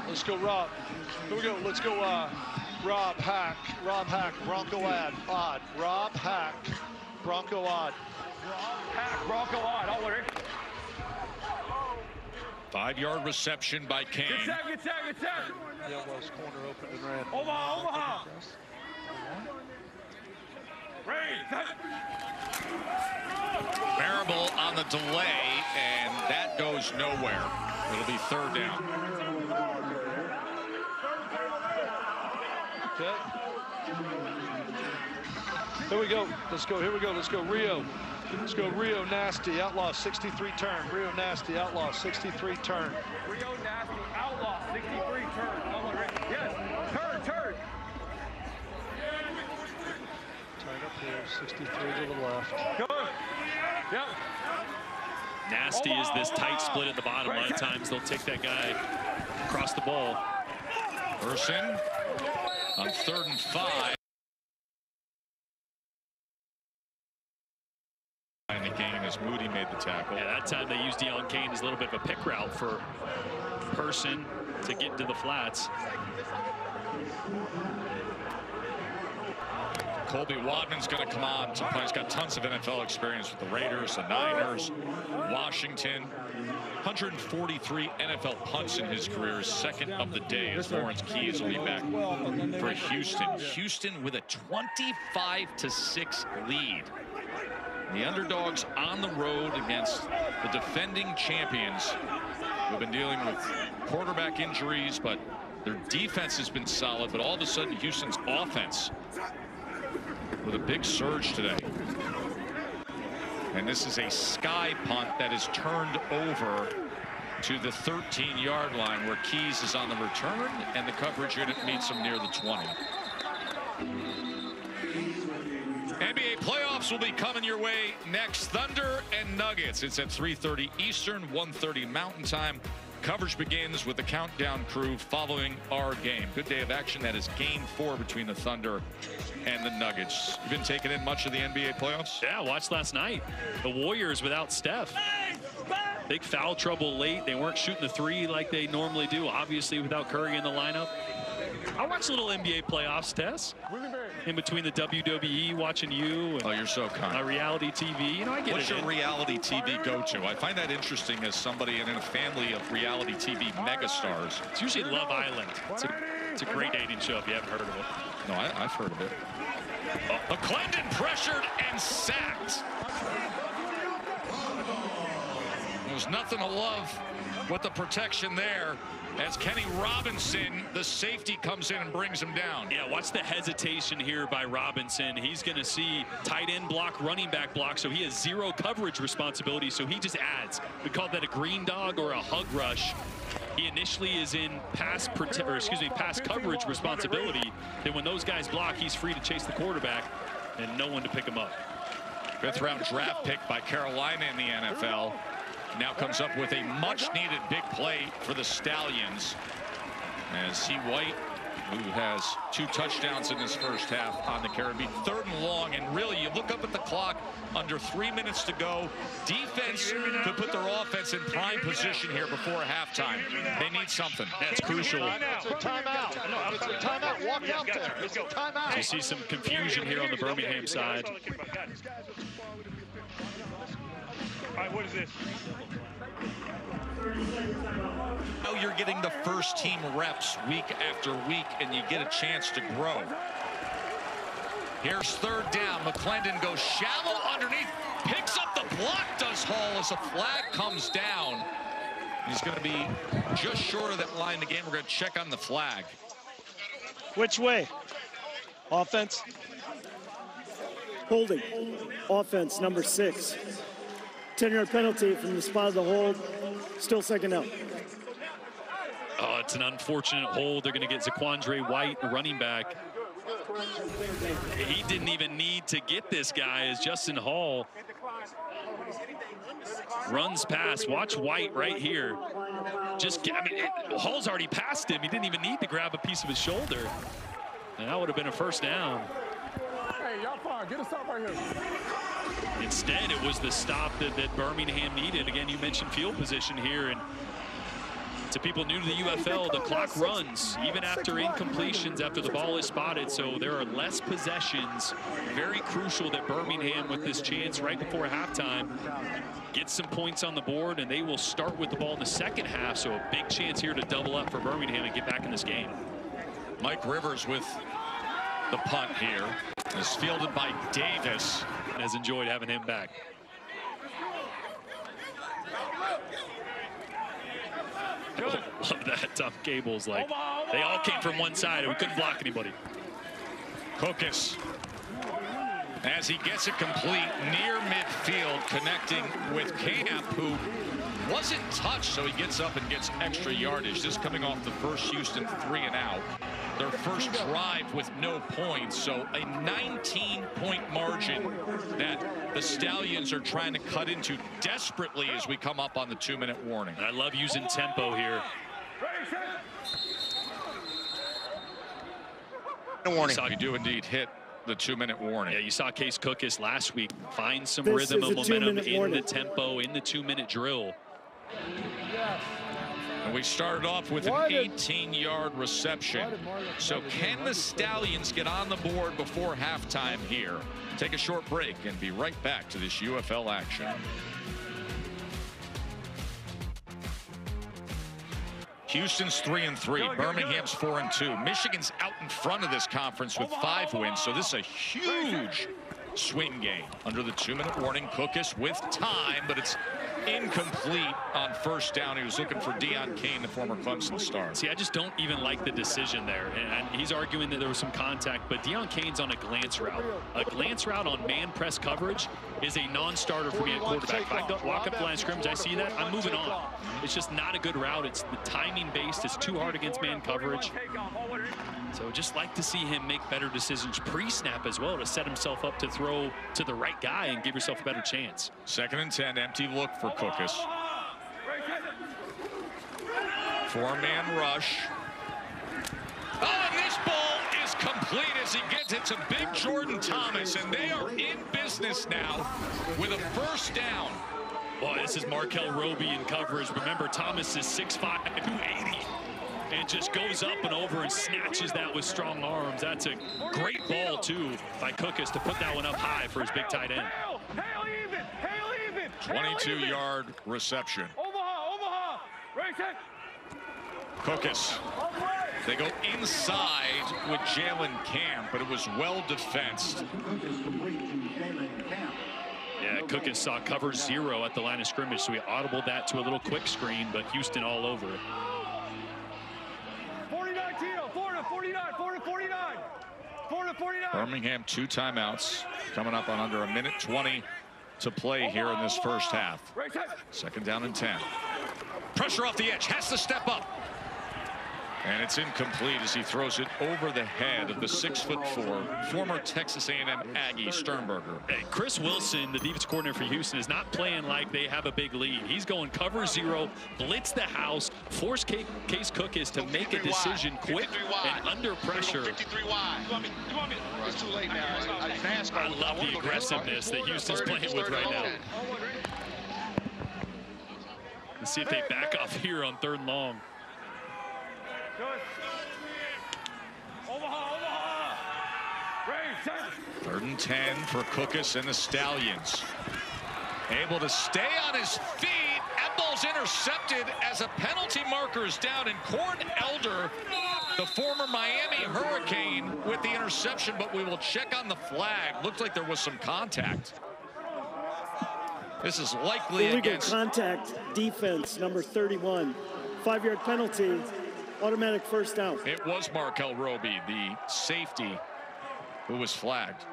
Let's go, Rob. Here we go. Let's go, Rob Hack. Rob Hack, Bronco Odd. Rob Hack, Bronco Odd. Hack, Bronco Odd. All right. 5-yard reception by Kane. Good tag, good tag, good tag. Yeah, was corner open and ran. Omaha. Marable on the delay, and that goes nowhere. It'll be third down. Okay. Here we go. Let's go. Here we go. Let's go. Rio. Let's go. Rio Nasty Outlaw 63 turn. Rio Nasty Outlaw 63 turn. Rio Nasty Outlaw 63 turn. Yes. Turn. Turn up here. 63 to the left. Good. Yep. Nasty is this tight split at the bottom. A lot of times they'll take that guy across the ball. Person on 3rd and 5. And the gain as Moody made the tackle. Yeah, that time they used Deon Kane as a little bit of a pick route for Person to get into the flats. Colby Wadman's going to come on. He's got tons of NFL experience with the Raiders, the Niners, Washington. 143 NFL punts in his career, second of the day as Lawrence Keys will be back for Houston. Houston with a 25-6 lead. The underdogs on the road against the defending champions who have been dealing with quarterback injuries, but their defense has been solid. But all of a sudden, Houston's offense with a big surge today. And this is a sky punt that is turned over to the 13-yard line where Keys is on the return, and the coverage unit meets him near the 20. NBA playoffs will be coming your way next. Thunder and Nuggets. It's at 3:30 Eastern, 1:30 Mountain Time. Coverage begins with the countdown crew following our game. Good day of action. That is Game 4 between the Thunder and the Nuggets. You've been taking in much of the NBA playoffs? Yeah, watched last night. The Warriors without Steph. Big foul trouble late. They weren't shooting the three like they normally do, obviously without Curry in the lineup. I watched a little NBA playoffs, Tess. In between the WWE, watching you. And you're so kind. Reality TV. You know, I get What's it. What's your reality TV go-to? I find that interesting as somebody in a family of reality TV megastars. It's usually Love Island. It's a great dating show if you haven't heard of it. No, I've heard of it. McClendon pressured and sacked. There's nothing to love with the protection there as Kenny Robinson, the safety, comes in and brings him down. Yeah, watch the hesitation here by Robinson. He's going to see tight end block, running back block, so he has zero coverage responsibility, so he just adds. We call that a green dog or a hug rush. He initially is in pass coverage responsibility. Then when those guys block, he's free to chase the quarterback and no one to pick him up. 5th round draft pick by Carolina in the NFL. Now comes up with a much-needed big play for the Stallions. As C. White, who has 2 touchdowns in this first half on the Caribbean. 3rd and long, and really, you look up at the clock, under 3 minutes to go. Defense could put their offense in prime position here before halftime. They need something. That's crucial. It's a timeout. It's a timeout. Walk out there. It's a timeout. You see some confusion here on the Birmingham side. All right, what is this? Now you're getting the first team reps week after week, and you get a chance to grow. Here's 3rd down. McClendon goes shallow underneath, picks up the block, does Hall, as a flag comes down. He's going to be just short of that line again. We're going to check on the flag. Which way? Offense? Holding. Offense, number 6. 10-yard penalty from the spot of the hold. Still 2nd out. Oh, it's an unfortunate hold. They're going to get Zaquandre White, running back. He didn't even need to get this guy as Justin Hall runs past. Watch White right here. Hall's already passed him. He didn't even need to grab a piece of his shoulder. And that would have been a 1st down. Hey, y'all fine. Get us out right here. Instead, it was the stop that Birmingham needed. Again, you mentioned field position here, and to people new to the UFL, the clock runs even after incompletions, after the ball is spotted, so there are less possessions. Very crucial that Birmingham, with this chance right before halftime, gets some points on the board, and they will start with the ball in the 2nd half, so a big chance here to double up for Birmingham and get back in this game. Mike Rivers with the punt here. Is fielded by Davis. Has enjoyed having him back. Love that. Tom Cable's like, they all came from one side and we couldn't block anybody. Kokas, as he gets it complete near midfield, connecting with Camp, who wasn't touched, so he gets up and gets extra yardage. This coming off the first Houston 3-and-out. Their first drive with no points, so a 19-point margin that the Stallions are trying to cut into desperately as we come up on the 2-minute warning. And I love using tempo here. Warning. You do indeed hit the 2-minute warning. Yeah, you saw Case Cookus last week find some rhythm and momentum in the tempo, in the 2-minute drill. And we started off with an 18-yard reception. So can the Stallions get on the board before halftime here? Take a short break and be right back to this UFL action. Houston's 3-3, Birmingham's 4-2. Michigan's out in front of this conference with 5 wins, so this is a huge swing game. Under the 2-minute warning, Cookus with time, but it's incomplete on 1st down. He was looking for Deion Kane, the former Clemson star. See, I just don't even like the decision there. And he's arguing that there was some contact, but Deion Kane's on a glance route. A glance route on man press coverage is a non-starter for me at quarterback. If I walk up the line of scrimmage, I see that, I'm moving on. It's just not a good route. It's the timing based. It's too hard against man coverage. So just like to see him make better decisions pre-snap as well to set himself up to throw to the right guy and give yourself a better chance. 2nd and 10, empty look for Cookus. 4-man rush. Oh, and this ball is complete as he gets it to Big Jordan Thomas, and they are in business now with a 1st down. Boy, this is Markel Roby in coverage. Remember, Thomas is 6'5", 280. And just goes up and over and snatches that with strong arms. That's a great ball, too, by Cookus to put that one up high for his big tight end. 22-yard reception. Omaha, race it. Cookus. They go inside with Jalen Camp, but it was well defensed. Yeah, Cookus saw cover 0 at the line of scrimmage, so he audibled that to a little quick screen, but Houston all over it. 49 Tito, 4 to 49, 4 to 49, 4 to 49. Birmingham 2 timeouts coming up on under 1:20 to play here in this first half. Second down and 10. Pressure off the edge, has to step up. And it's incomplete as he throws it over the head of the 6'4", former Texas A&M Aggie Sternberger. Hey, Chris Wilson, the defense coordinator for Houston, is not playing like they have a big lead. He's going cover 0, blitz the house, force Case Cookus to make a decision quick and under pressure. 53 wide. You want me? It's too late now. I love the aggressiveness that Houston's playing with right now. Let's see if they back off here on 3rd and long. Omaha. 3rd and 10 for Cookus and the Stallions. Able to stay on his feet. Emble's intercepted as a penalty marker is down, and Corn Elder, the former Miami Hurricane, with the interception, but we will check on the flag. Looked like there was some contact. This is likely illegal against contact defense, number 31. 5-yard penalty, automatic first down. It was Markel Roby, the safety, who was flagged.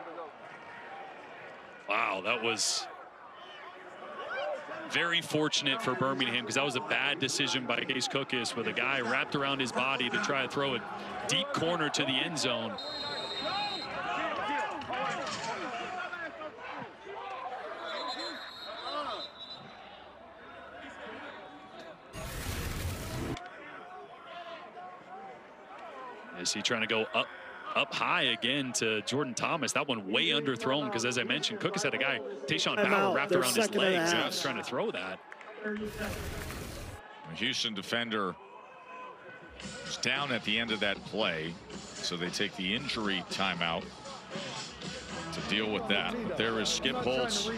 Wow, that was very fortunate for Birmingham, because that was a bad decision by Case Cookus, with a guy wrapped around his body to try to throw a deep corner to the end zone. Is he trying to go up high again to Jordan Thomas? That one way underthrown, because as I mentioned, Cookus had a guy, Tayshawn Bauer, wrapped around his legs. He was trying to throw that. The Houston defender was down at the end of that play, so they take the injury timeout to deal with that. But there is Skip Holtz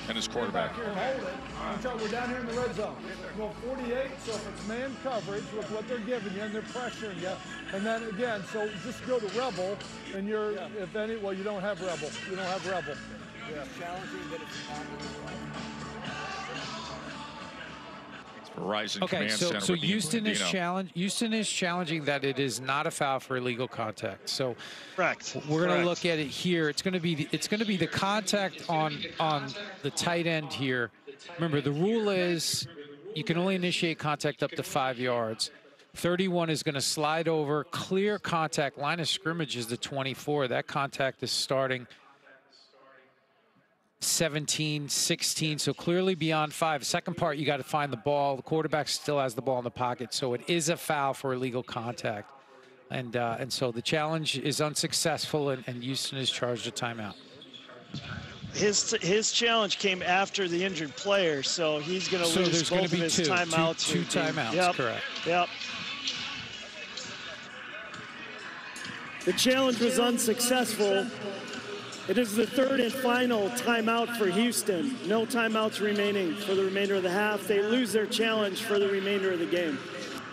and his quarterback. We're down here in the red zone. Well, 48, so if it's man coverage with what they're giving you and they're pressuring you, and then again, so just go to Rebel, and you're, if any, well, you don't have Rebel. You don't have Rebel. Yeah. Verizon okay, Command Center. So Houston is challenging that it is not a foul for illegal contact. So correct. We're going to look at it here. It's going to be the contact on the tight end here. Remember, the rule is you can only initiate contact up to 5 yards. 31 is going to slide over, clear contact. Line of scrimmage is the 24. That contact is starting 17, 16, so clearly beyond 5. Second part, you got to find the ball. The quarterback still has the ball in the pocket, so it is a foul for illegal contact. And so the challenge is unsuccessful, and Houston is charged a timeout. His challenge came after the injured player, so he's going to lose both of his timeouts. Two timeouts, yep. Correct. Yep. The challenge was unsuccessful. It is the 3rd and final timeout for Houston. No timeouts remaining for the remainder of the half. They lose their challenge for the remainder of the game.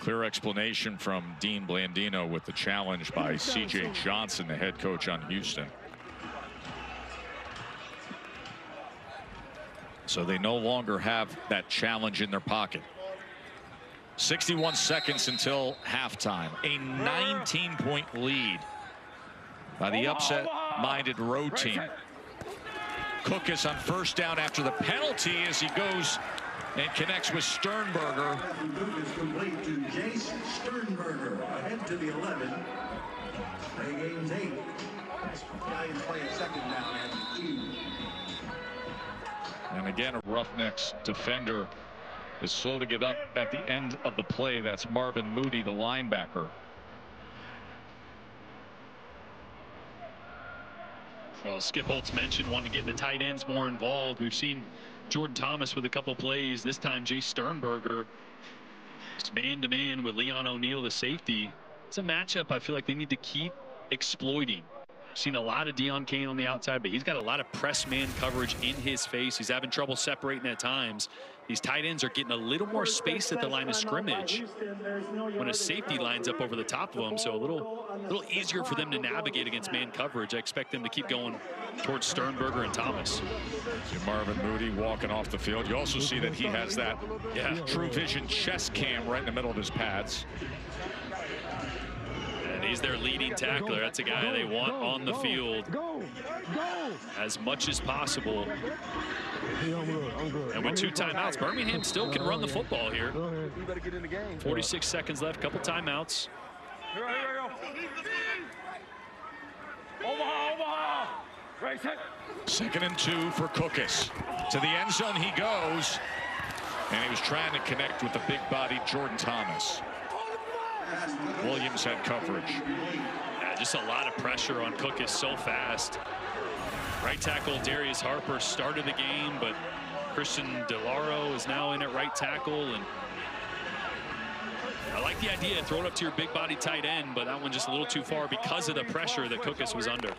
Clear explanation from Dean Blandino with the challenge by C.J. Johnson, the head coach on Houston. So they no longer have that challenge in their pocket. 61 seconds until halftime. A 19-point lead by the upset-minded road team. Cookus on first down after the penalty as he goes and connects with Sternberger. Is complete to Jace Sternberger, ahead to the 11. Play game's 8. Stallions playing second down and 2. And again, a Roughnecks defender is slow to get up at the end of the play. That's Marvin Moody, the linebacker. Well, Skip Holtz mentioned wanting to get the tight ends more involved. We've seen Jordan Thomas with a couple plays. This time, Jace Sternberger is man-to-man with Leon O'Neal, the safety. It's a matchup I feel like they need to keep exploiting. Seen a lot of Deon Cain on the outside, but he's got a lot of press man coverage in his face. He's having trouble separating at times. These tight ends are getting a little more space at the line of scrimmage when a safety lines up over the top of them, so a little easier for them to navigate against man coverage. I expect them to keep going towards Sternberger and Thomas. See Marvin Moody walking off the field. You also see that he has that True Vision chest cam right in the middle of his pads. And he's their leading tackler. That's a guy they want on the field as much as possible. And with 2 timeouts, Birmingham still can run the football here. 46 seconds left, couple timeouts. Second and 2 for Cookus. To the end zone he goes. And he was trying to connect with the big-bodied Jordan Thomas. Williams had coverage. Yeah, just a lot of pressure on Cookus so fast. Right tackle Darius Harper started the game, but Christian DeLauro is now in at right tackle. And I like the idea, throw it up to your big body tight end, but that one just a little too far because of the pressure that Cookus was under.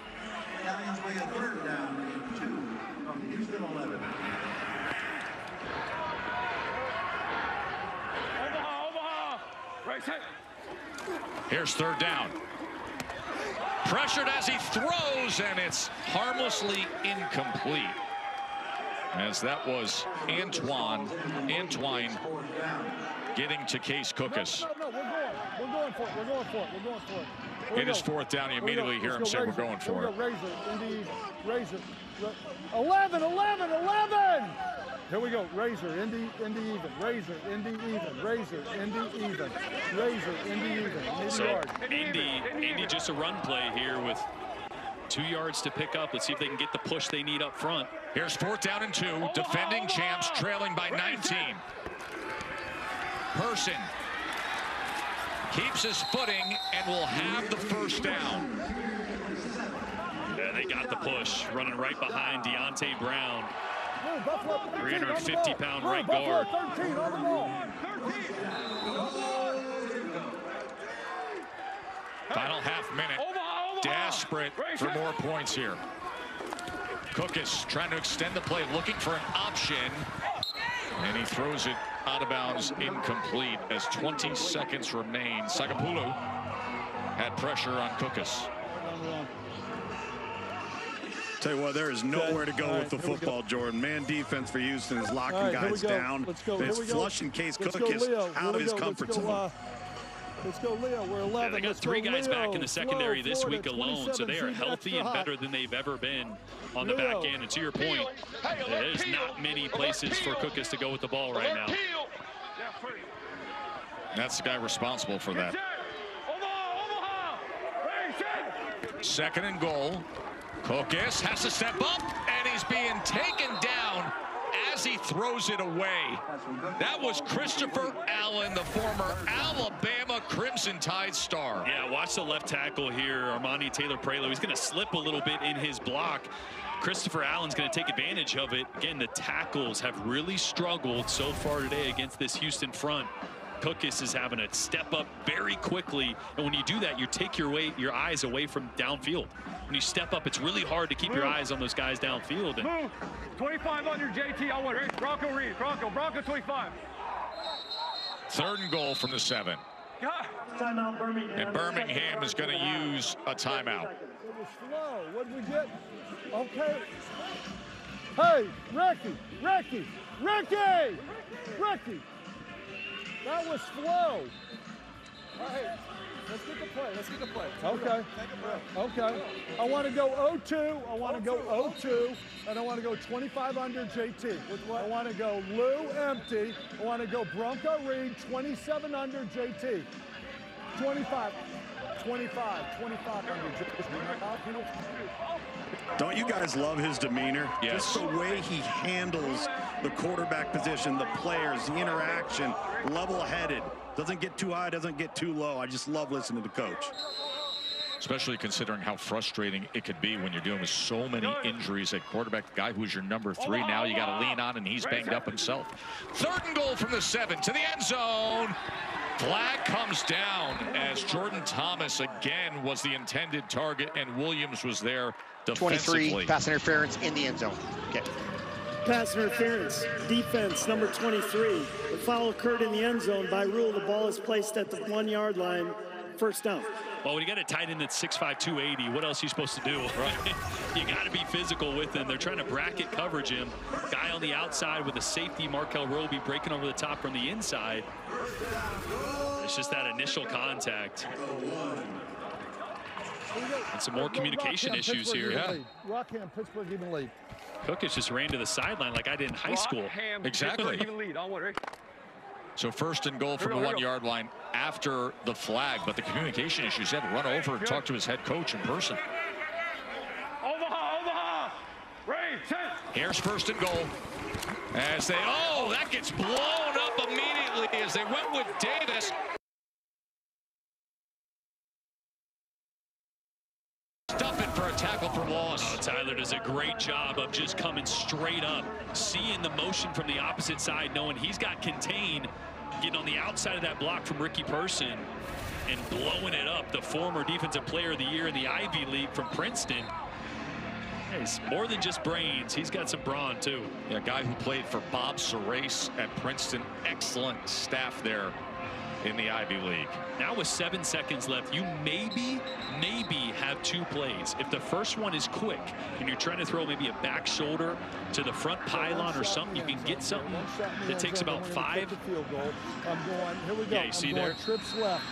Here's 3rd down. Pressured as he throws, and it's harmlessly incomplete. As that was Antwine getting to Case Cookus. No, we're going for it. It is 4th down. You immediately hear him say we're going for it. Raise it. 11. Here we go. Razor, Indy even. Razor, Indy even. Razor, Indy even. Razor, Indy even. So Indy just a run play here with 2 yards to pick up. Let's see if they can get the push they need up front. Here's 4th down and 2. Defending champs trailing by 19. Person keeps his footing and will have the 1st down. Yeah, they got the push. Running right behind Deontay Brown. 350-pound right guard. 13 on the ball. Final half minute. Desperate for more points here. Cookus trying to extend the play, looking for an option. And he throws it out of bounds, incomplete, as 20 seconds remain. Sagapulu had pressure on Cookus. Tell you what, there is nowhere to go with the football, Jordan. Man defense for Houston is locking guys down. It's flushing Case Cookus out of his comfort zone. Let's go, Leo. We're 11. Yeah, they got 3 guys back in the secondary this week alone, so they are healthy and better than they've ever been on the back end. And to your point, there's not many places for Cookus to go with the ball right now. That's the guy responsible for that. 2nd and goal. Cookus has to step up, and he's being taken down as he throws it away. That was Christopher Allen, the former Alabama Crimson Tide star. Yeah, watch the left tackle here, Armani Taylor-Prelo. He's going to slip a little bit in his block. Christopher Allen's going to take advantage of it. Again, the tackles have really struggled so far today against this Houston front. Cookus is having to step up very quickly, and when you do that, you take your eyes away from downfield. When you step up, it's really hard to keep your eyes on those guys downfield. And move. 25 on your JT. I want Bronco Reed. Bronco 25. 3rd and goal from the 7. And Birmingham is going to use a timeout. It was slow. What did we get? Okay. Hey, Ricky. That was slow. Hey, let's get the play. Okay. I want to go 0-2. And I want to go 25 under JT. I want to go Lou empty. I want to go Bronco Reed 27 under JT. 25 under JT. Don't you guys love his demeanor? Yes. Just the way he handles the quarterback position, the players, the interaction, level-headed. Doesn't get too high, doesn't get too low. I just love listening to Coach. Especially considering how frustrating it could be when you're dealing with so many injuries at quarterback. The guy who's your number 3 now, you got to lean on, and he's banged up himself. 3rd and goal from the 7 to the end zone. Flag comes down as Jordan Thomas again was the intended target, and Williams was there defensively. 23, pass interference in the end zone. Okay. Pass interference, defense, number 23. The foul occurred in the end zone. By rule, the ball is placed at the 1-yard line. First down. Well, when you got a tight end that's 6'5", 280, what else are you supposed to do, right? You got to be physical with him. They're trying to bracket coverage him. Guy on the outside with a safety, Markel Roby, breaking over the top from the inside. It's just that initial contact. And some more communication issues here. Yeah. Rockham, Pittsburgh even lead. Cookish just ran to the sideline like I did in high school. Exactly. So first and goal from the 1-yard line after the flag, but the communication issues, he had to run over and talk to his head coach in person. Here's first and goal. As they, that gets blown up immediately as they went with Davis. Stuffing for a tackle for loss. Oh, Tyler does a great job of just coming straight up, seeing the motion from the opposite side, knowing he's got contained, getting on the outside of that block from Ricky Person and blowing it up. The former Defensive Player of the Year in the Ivy League from Princeton. He's more than just brains. He's got some brawn, too. Yeah, a guy who played for Bob Serace at Princeton. Excellent staff there in the Ivy League. Now with 7 seconds left, you maybe have 2 plays. If the first one is quick and you're trying to throw maybe a back shoulder to the front pylon or something, you can get something that takes about 5. I'm going, here we go. Yeah, you see there? Trips left,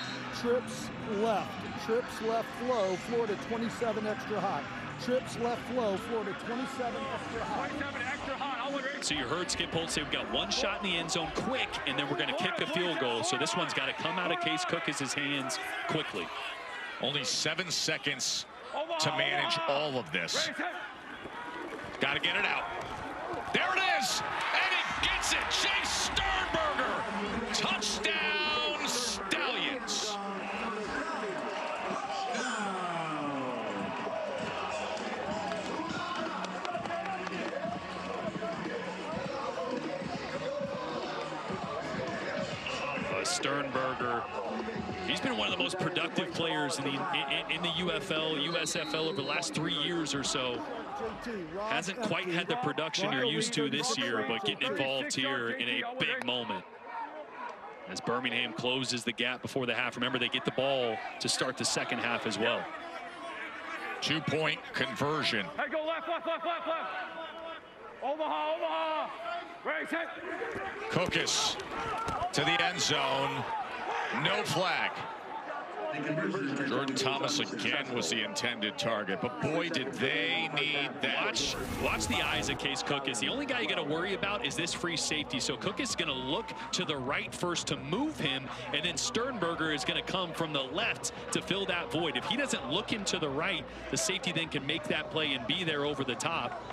trips left, trips left flow, Florida 27 extra hot. Trips left flow, Florida 27 extra hot. 27 extra hot. So you heard Skip Holtz say we've got 1 shot in the end zone quick, and then we're going to kick the field goal. So this one's got to come out of Case Cookis' hands quickly. Only 7 seconds to manage all of this. Got to get it out. There it is, and he gets it. Chase Sternberger, touchdown Stallions. Sternberger, he's been one of the most productive players in the UFL, USFL over the last 3 years or so. Hasn't quite had the production you're used to this year, but getting involved here in a big moment. As Birmingham closes the gap before the half. Remember, they get the ball to start the second half as well. 2-point conversion. Hey, go left. Omaha. Right, set. Cookis to the end zone. No flag. Jordan Thomas again was the intended target, but boy, did they need that. Watch the eyes of Case Cookis. The only guy you got to worry about is this free safety. So Cookis is going to look to the right first to move him, and then Sternberger is going to come from the left to fill that void. If he doesn't look him to the right, the safety then can make that play and be there over the top.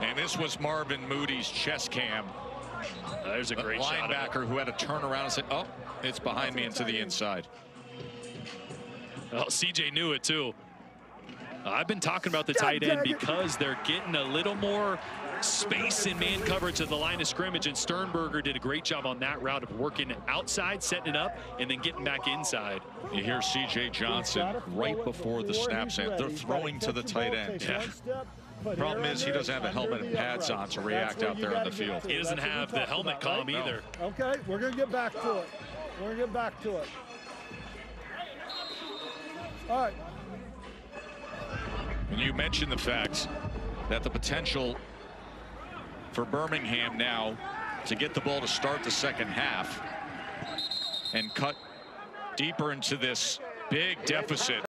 And this was Marvin Moody's chest cam. There's a great shot. Linebacker who had to turn around and say, oh, it's behind me and to the inside. Well, CJ knew it too. I've been talking about the tight end because they're getting a little more space in man coverage at the line of scrimmage, and Sternberger did a great job on that route of working outside, setting it up, and then getting back inside. You hear CJ Johnson right before the snap's end. They're throwing to the tight end. Yeah. Problem is he doesn't have a helmet and pads on to react out there on the field. He doesn't have the helmet comm either. Okay, we're going to get back to it. All right. You mentioned the fact that the potential for Birmingham now to get the ball to start the second half and cut deeper into this big deficit.